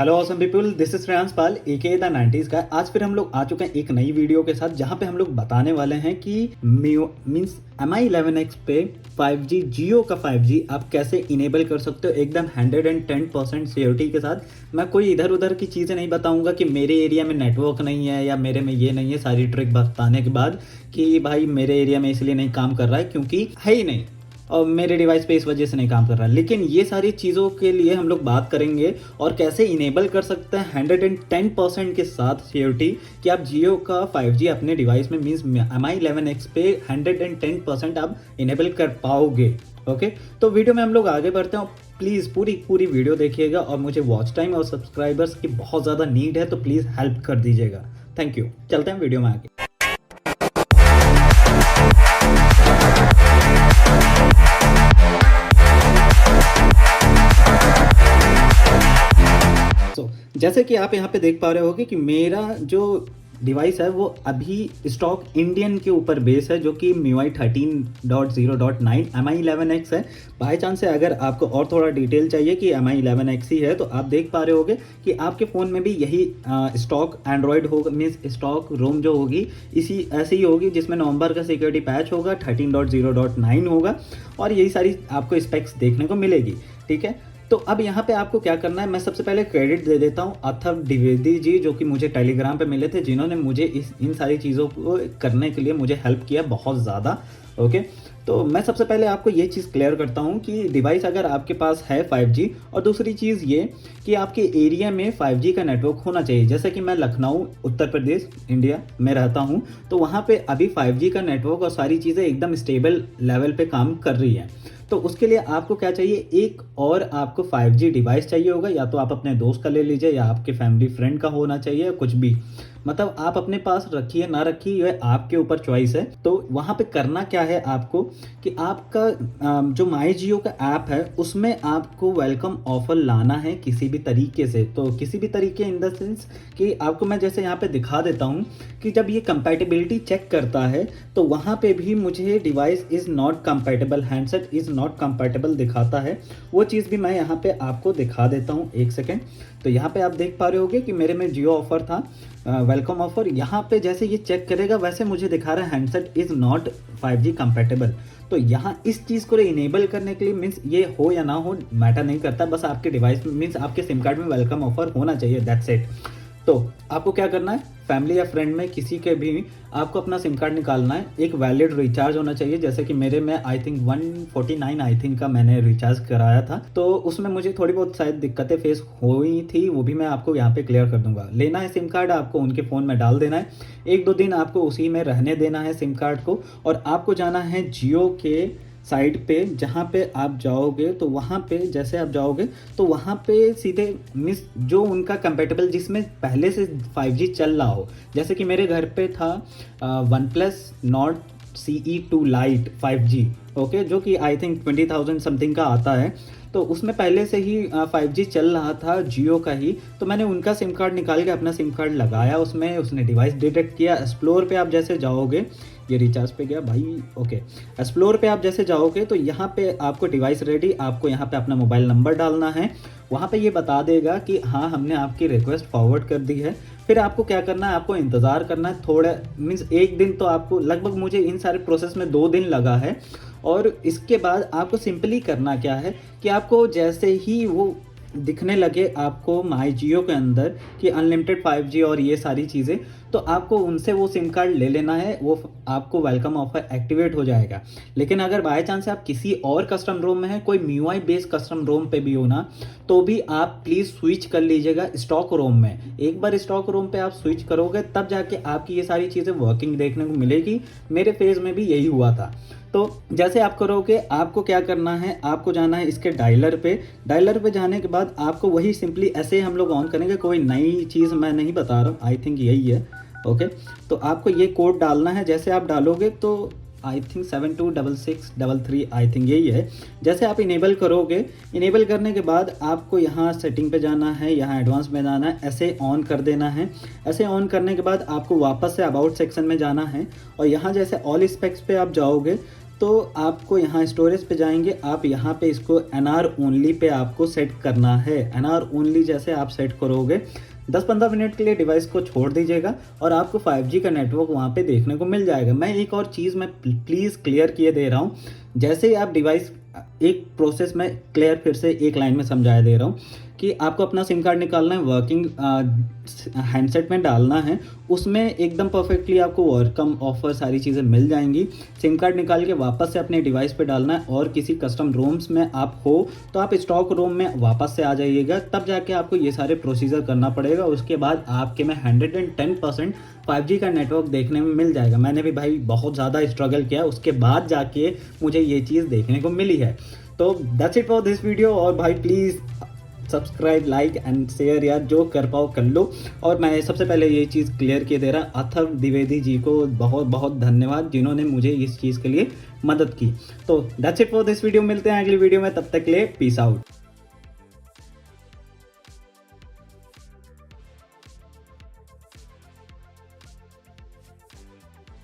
Hello awesome people, this is Shreyansh Pal aka the 90s का। आज फिर हम लोग आ चुके हैं एक नई वीडियो के साथ, जहां पे हम लोग बताने वाले हैं कि मीन्स Mi11X पे 5G जियो का 5G आप कैसे इनेबल कर सकते हो एकदम 110% सिक्योरिटी के साथ। मैं कोई इधर उधर की चीज़ें नहीं बताऊंगा कि मेरे एरिया में नेटवर्क नहीं है या मेरे में ये नहीं है। सारी ट्रिक बताने के बाद कि भाई मेरे एरिया में इसलिए नहीं काम कर रहा है क्योंकि है ही नहीं, और मेरे डिवाइस पे इस वजह से नहीं काम कर रहा है। लेकिन ये सारी चीज़ों के लिए हम लोग बात करेंगे और कैसे इनेबल कर सकते हैं 110% के साथ सिक्योरिटी कि आप जियो का 5G अपने डिवाइस में मीन्स Mi11X पे 110% आप इनेबल कर पाओगे। ओके, तो वीडियो में हम लोग आगे बढ़ते हैं। प्लीज़ पूरी वीडियो देखिएगा और मुझे वॉच टाइम और सब्सक्राइबर्स की बहुत ज़्यादा नीड है, तो प्लीज़ हेल्प कर दीजिएगा। Thank you. चलते हैं वीडियो में आगे। जैसे कि आप यहाँ पे देख पा रहे होगे कि मेरा जो डिवाइस है वो अभी स्टॉक इंडियन के ऊपर बेस है, जो कि MIUI 13.0.9 Mi11X है। बाई चांस से अगर आपको और थोड़ा डिटेल चाहिए कि Mi11X ही है, तो आप देख पा रहे होगे कि आपके फ़ोन में भी यही स्टॉक एंड्रॉयड होगा, मीन्स स्टॉक रोम जो होगी इसी ऐसी ही होगी, जिसमें नवंबर का सिक्योरिटी पैच होगा, 13.0.9 होगा और यही सारी आपको स्पेक्स देखने को मिलेगी। ठीक है, तो अब यहाँ पे आपको क्या करना है, मैं सबसे पहले क्रेडिट दे देता हूँ अथर्व द्विवेदी जी, जो कि मुझे टेलीग्राम पे मिले थे, जिन्होंने मुझे इन सारी चीज़ों को करने के लिए मुझे हेल्प किया बहुत ज़्यादा। ओके, तो मैं सबसे पहले आपको ये चीज़ क्लियर करता हूँ कि डिवाइस अगर आपके पास है 5G, और दूसरी चीज़ ये कि आपके एरिया में 5G का नेटवर्क होना चाहिए। जैसे कि मैं लखनऊ उत्तर प्रदेश इंडिया में रहता हूँ, तो वहाँ पे अभी 5G का नेटवर्क और सारी चीज़ें एकदम स्टेबल लेवल पे काम कर रही हैं। तो उसके लिए आपको क्या चाहिए, एक और आपको 5G डिवाइस चाहिए होगा, या तो आप अपने दोस्त का ले लीजिए या आपके फैमिली फ्रेंड का होना चाहिए, कुछ भी, मतलब आप अपने पास रखिए ना रखिए, यह आपके ऊपर चॉइस है। तो वहाँ पे करना क्या है आपको कि आपका जो माई जियो का ऐप है उसमें आपको वेलकम ऑफर लाना है किसी भी तरीके से। तो किसी भी तरीके इन द सेंस कि आपको मैं जैसे यहाँ पे दिखा देता हूँ कि जब ये कंपैटिबिलिटी चेक करता है तो वहाँ पे भी मुझे device is not compatible, handset is not compatible दिखाता है। वो चीज़ भी मैं यहाँ पे आपको दिखा देता हूँ, एक सेकेंड। तो यहाँ पे आप देख पा रहे होगे कि मेरे में जियो ऑफर था, वेलकम ऑफर। यहाँ पे जैसे ये चेक करेगा वैसे मुझे दिखा रहा है handset is not 5G compatible. तो यहाँ इस चीज़ को इनेबल करने के लिए मीन्स ये हो या ना हो मैटर नहीं करता, बस आपके डिवाइस में मीन्स आपके सिम कार्ड में वेलकम ऑफर होना चाहिए, दैट्स इट। तो आपको क्या करना है, फैमिली या फ्रेंड में किसी के भी आपको अपना सिम कार्ड निकालना है, एक वैलिड रिचार्ज होना चाहिए। जैसे कि मेरे में आई थिंक 149 आई थिंक का मैंने रिचार्ज कराया था, तो उसमें मुझे थोड़ी बहुत शायद दिक्कतें फेस हुई थी, वो भी मैं आपको यहाँ पे क्लियर कर दूंगा। लेना है सिम कार्ड, आपको उनके फ़ोन में डाल देना है, 1-2 दिन आपको उसी में रहने देना है सिम कार्ड को, और आपको जाना है जियो के साइट पे। जहाँ पे आप जाओगे तो वहाँ पे जैसे आप जाओगे तो वहाँ पे सीधे मिस जो उनका कंपेटेबल जिसमें पहले से 5G चल रहा हो, जैसे कि मेरे घर पे था OnePlus Nord CE2 Lite 5G, okay, जो कि आई थिंक 20,000 समथिंग का आता है। तो उसमें पहले से ही 5G चल रहा था जियो का ही, तो मैंने उनका सिम कार्ड निकाल के अपना सिम कार्ड लगाया उसमें, उसने डिवाइस डिटेक्ट किया। एक्सप्लोर पे आप जैसे जाओगे, ये रिचार्ज पे गया भाई, ओके, एक्सप्लोर पे आप जैसे जाओगे तो यहाँ पे आपको डिवाइस रेडी, आपको यहाँ पे अपना मोबाइल नंबर डालना है, वहाँ पे ये बता देगा कि हाँ हमने आपकी रिक्वेस्ट फॉरवर्ड कर दी है। फिर आपको क्या करना है, आपको इंतज़ार करना है थोड़ा, मीन्स 1 दिन तो आपको लगभग, मुझे इन सारे प्रोसेस में 2 दिन लगा है। और इसके बाद आपको सिंपली करना क्या है कि आपको जैसे ही वो दिखने लगे आपको माई जियो के अंदर कि अनलिमिटेड 5G और ये सारी चीज़ें, तो आपको उनसे वो सिम कार्ड ले लेना है, वो आपको वेलकम ऑफर एक्टिवेट हो जाएगा। लेकिन अगर बाय चांस आप किसी और कस्टम रोम में है, कोई MIUI बेस्ड कस्टम रोम पे भी हो ना, तो भी आप प्लीज़ स्विच कर लीजिएगा स्टॉक रोम में। एक बार स्टॉक रोम पे आप स्विच करोगे तब जाके आपकी ये सारी चीज़ें वर्किंग देखने को मिलेगी। मेरे फेज़ में भी यही हुआ था। तो जैसे आप करोगे, आपको क्या करना है, आपको जाना है इसके डायलर पे। डायलर पे जाने के बाद आपको वही सिंपली ऐसे हम लोग ऑन करेंगे, कोई नई चीज़ मैं नहीं बता रहा हूँ, आई थिंक यही है। ओके, तो आपको ये कोड डालना है। जैसे आप डालोगे तो आई थिंक 726633 आई थिंक यही है। जैसे आप इनेबल करोगे, इनेबल करने के बाद आपको यहाँ सेटिंग पे जाना है, यहाँ एडवांस में जाना है, ऐसे ऑन कर देना है। ऐसे ऑन करने के बाद आपको वापस से अबाउट सेक्शन में जाना है, और यहाँ जैसे ऑल स्पेक्स पे आप जाओगे तो आपको यहाँ स्टोरेज पे जाएंगे, आप यहाँ पे इसको NR ओनली पे आपको सेट करना है। NR ओनली जैसे आप सेट करोगे 10-15 मिनट के लिए डिवाइस को छोड़ दीजिएगा और आपको 5G का नेटवर्क वहाँ पे देखने को मिल जाएगा। मैं एक और चीज़ मैं प्लीज़ क्लियर किए दे रहा हूँ, जैसे ही आप डिवाइस एक प्रोसेस में क्लियर फिर से एक लाइन में समझाया दे रहा हूँ कि आपको अपना सिम कार्ड निकालना है, वर्किंग हैंडसेट में डालना है, उसमें एकदम परफेक्टली आपको वेलकम ऑफर सारी चीज़ें मिल जाएंगी। सिम कार्ड निकाल के वापस से अपने डिवाइस पे डालना है और किसी कस्टम रोम्स में आप हो तो आप स्टॉक रोम में वापस से आ जाइएगा, तब जाके आपको ये सारे प्रोसीजर करना पड़ेगा। उसके बाद आपके में 110% 5G का नेटवर्क देखने में मिल जाएगा। मैंने भी भाई बहुत ज़्यादा स्ट्रगल किया, उसके बाद जाके मुझे ये चीज़ देखने को मिली है। तो that's it for this video. और भाई please subscribe, like and share यार, जो कर पाओ कर लो। और मैं सबसे पहले ये चीज़ क्लियर किए दे रहा, अथर्व द्विवेदी जी को बहुत बहुत धन्यवाद जिन्होंने मुझे इस चीज़ के लिए मदद की। तो that's it for this video, मिलते हैं अगली वीडियो में, तब तक के लिए पीस आउट।